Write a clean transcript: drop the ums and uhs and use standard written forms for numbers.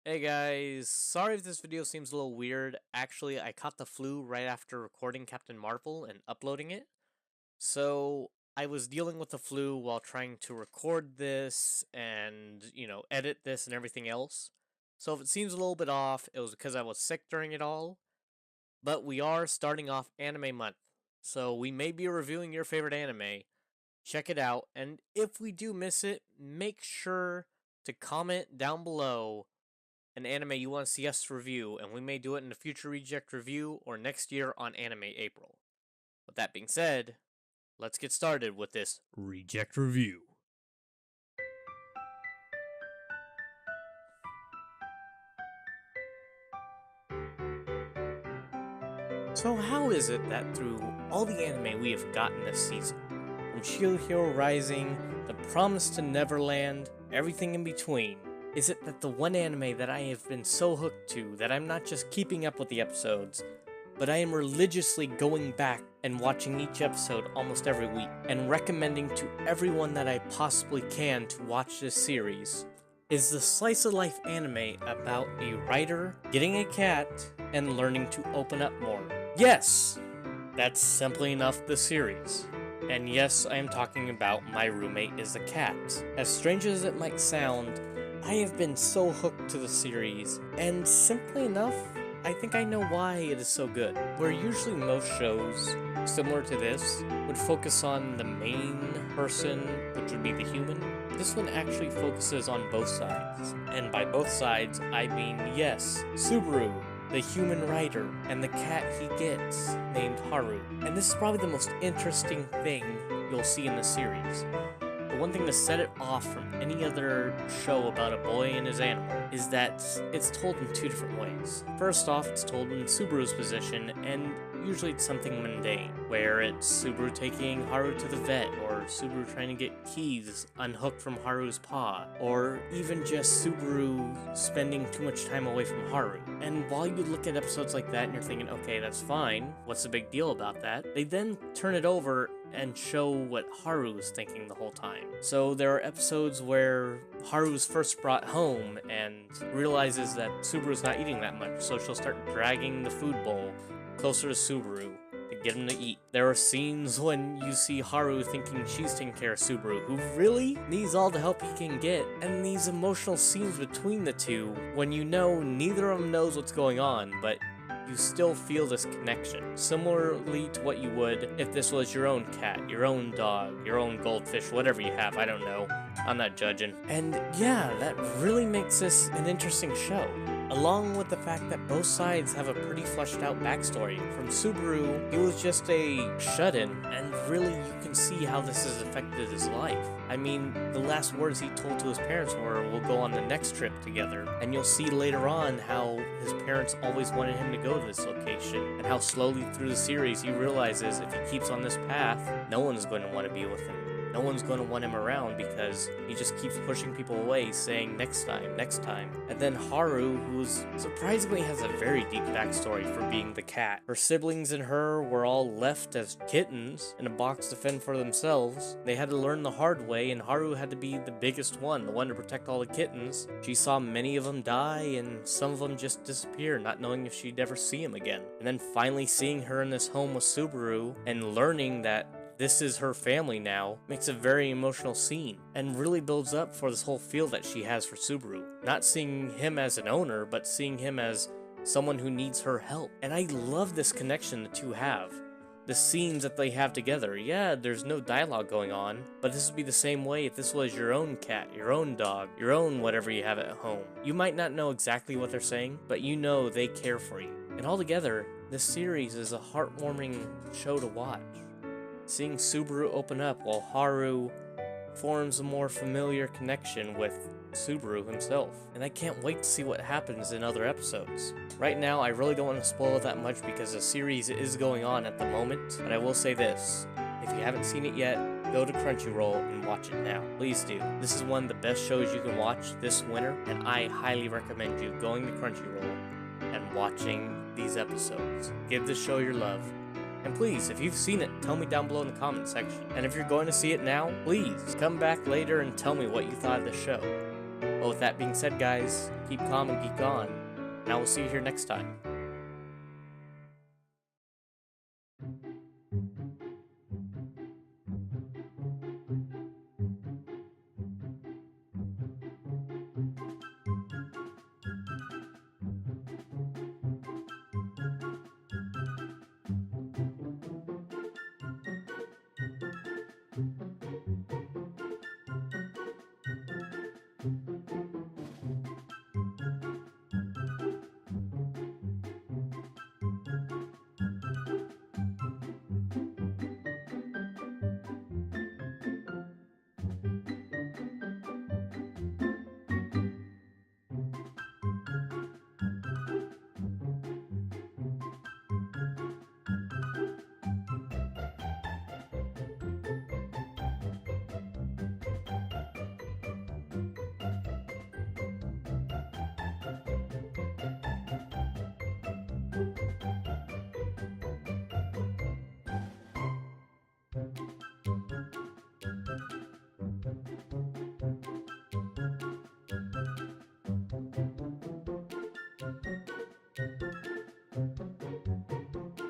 Hey guys, sorry if this video seems a little weird. Actually, I caught the flu right after recording Captain Marvel and uploading it. So, I was dealing with the flu while trying to record this and, edit this and everything else. So, if it seems a little bit off, it was because I was sick during it all. But we are starting off anime month. So, we may be reviewing your favorite anime. Check it out. And if we do miss it, make sure to comment down below an anime you want to see us review, and we may do it in a future Reject review or next year on Anime April. With that being said, let's get started with this Reject review. So how is it that through all the anime we have gotten this season, from Shield Hero Rising, The Promise to Neverland, everything in between, is it that the one anime that I have been so hooked to that I'm not just keeping up with the episodes, but I am religiously going back and watching each episode almost every week, and recommending to everyone that I possibly can to watch this series, is the slice of life anime about a writer getting a cat and learning to open up more. Yes, that's Simply Enough the series. And yes, I am talking about My Roommate is a Cat. As strange as it might sound, I have been so hooked to the series, and simply enough, I think I know why it is so good. Where usually most shows, similar to this, would focus on the main person, which would be the human, this one actually focuses on both sides. And by both sides, I mean, yes, Subaru, the human writer, and the cat he gets, named Haru. And this is probably the most interesting thing you'll see in the series. The one thing to set it off from any other show about a boy and his animal is that it's told in two different ways. First off, it's told in Subaru's position, and usually it's something mundane, where it's Subaru taking Haru to the vet, or Subaru trying to get keys unhooked from Haru's paw, or even just Subaru spending too much time away from Haru. And while you look at episodes like that and you're thinking, okay, that's fine, what's the big deal about that? They then turn it over and show what Haru was thinking the whole time. So there are episodes where Haru's first brought home and realizes that Subaru's not eating that much, so she'll start dragging the food bowl closer to Subaru to get him to eat. There are scenes when you see Haru thinking she's taking care of Subaru, who really needs all the help he can get, and these emotional scenes between the two when you know neither of them knows what's going on, but you still feel this connection, similarly to what you would if this was your own cat, your own dog, your own goldfish, whatever you have, I don't know. I'm not judging. And yeah, that really makes this an interesting show. Along with the fact that both sides have a pretty fleshed out backstory. From Subaru, he was just a shut-in, and really you can see how this has affected his life. I mean, the last words he told to his parents were, "We'll go on the next trip together." And you'll see later on how his parents always wanted him to go to this location, and how slowly through the series he realizes if he keeps on this path, no one's going to want to be with him. No one's going to want him around because he just keeps pushing people away, saying next time, next time. And then Haru, who's surprisingly has a very deep backstory for being the cat. Her siblings and her were all left as kittens in a box to fend for themselves. They had to learn the hard way, and Haru had to be the biggest one, the one to protect all the kittens. She saw many of them die, and some of them just disappear, not knowing if she'd ever see him again. And then finally seeing her in this home with Subaru, and learning that this is her family now, makes a very emotional scene, and really builds up for this whole feel that she has for Subaru. Not seeing him as an owner, but seeing him as someone who needs her help. And I love this connection the two have. The scenes that they have together. Yeah, there's no dialogue going on, but this would be the same way if this was your own cat, your own dog, your own whatever you have at home. You might not know exactly what they're saying, but you know they care for you. And altogether, this series is a heartwarming show to watch. Seeing Subaru open up while Haru forms a more familiar connection with Subaru himself. And I can't wait to see what happens in other episodes. Right now, I really don't want to spoil it that much because the series is going on at the moment, but I will say this. If you haven't seen it yet, go to Crunchyroll and watch it now. Please do. This is one of the best shows you can watch this winter, and I highly recommend you going to Crunchyroll and watching these episodes. Give this show your love. And please, if you've seen it, tell me down below in the comment section. And if you're going to see it now, please come back later and tell me what you thought of the show. Well, with that being said, guys, keep calm and geek on, and I will see you here next time.